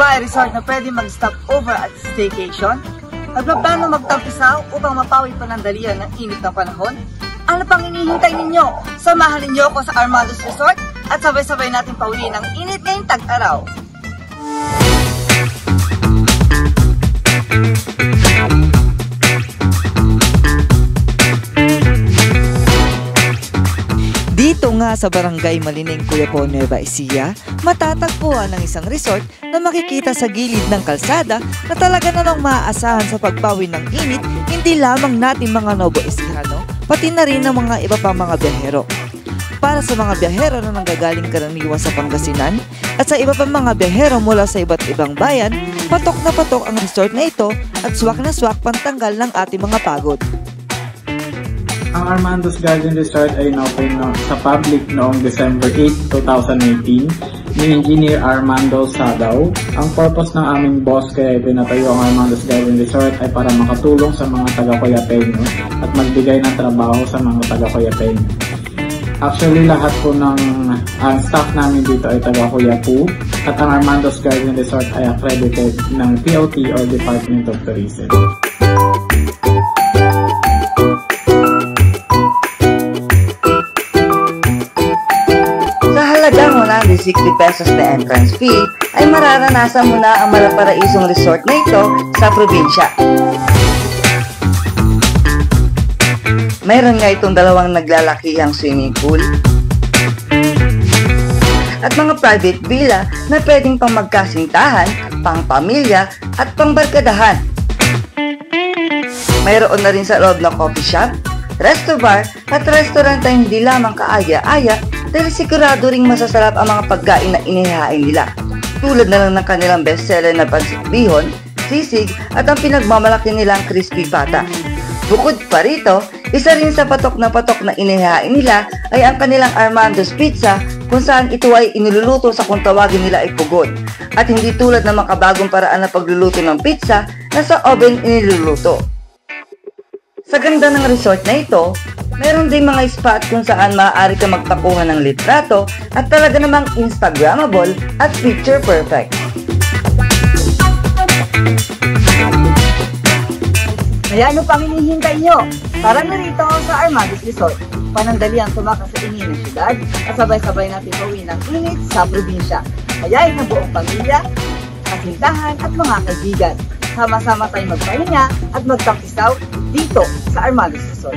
ba ay resort na pwede mag-stop over at staycation? Nagpaplano magtampisaw upang mapawi panandalian ng init ng panahon? Ano pang inihintay ninyo? Samahan ninyo ako sa Armando's Resort at sabay-sabay natin pauwiin ang init ngayong tag-araw. Dito nga sa Barangay Malining, Cuyapo, Nueva Ecija, matatagpuan ang isang resort na makikita sa gilid ng kalsada na talaga namang maaasahan sa pagbawi ng init, hindi lamang natin mga Novo Ecijano, pati na rin ng mga iba pang mga biyahero. Para sa mga biyahero na nanggagaling karaniwan sa Pangasinan at sa iba pang mga biyahero mula sa iba't ibang bayan, patok na patok ang resort na ito at swak na swak pantanggal ng ating mga pagod. Ang Armando's Garden Resort ay na-open sa public noong December 8, 2018 ni Engineer Armando Sadaw. Ang purpose ng aming boss kaya pinatayo ang Armando's Garden Resort ay para makatulong sa mga taga-Coyapeño at magbigay ng trabaho sa mga taga-Coyapeño. Actually, lahat po ng staff namin dito ay taga-Coyapu at ang Armando's Garden Resort ay accredited ng POT or Department of Tourism. Halagang 160 pesos na entrance fee ay mararanasan mo na ang malaparaisong resort na ito sa probinsya. Mayroon nga itong dalawang naglalakihang swimming pool at mga private villa na pwedeng pang magkasintahan, pang pamilya at pang barkadahan. Mayroon na rin sa loob ng coffee shop, resto bar at restaurant na hindi lamang kaaya-aya dahil sigurado ring masasarap ang mga pagkain na inihahain nila. Tulad na lang ng kanilang bestseller na pansit bihon, sisig at ang pinagmamalaki nilang crispy pata. Bukod pa rito, isa rin sa patok na inihahain nila ay ang kanilang Armando's Pizza kung saan ito ay iniluluto sa kung tawagin nila ay pugon. At hindi tulad ng makabagong paraan ng pagluluto ng pizza na sa oven iniluluto. Sa ganda ng resort na ito, meron din mga spot kung saan maaari ka magpakuha ng litrato at talaga namang Instagrammable at picture perfect. Kaya ano pang hinihintay nyo? Tara na rito sa Armando's Resort. Panandaliang tumakas sa ingin ng syudad at sabay-sabay natin gawin ng init sa probinsya. Kaya ang buong pamilya, kasintahan at mga kaibigan. Sama-sama tayong magpahinga at magtampisaw dito sa Armando's Resort.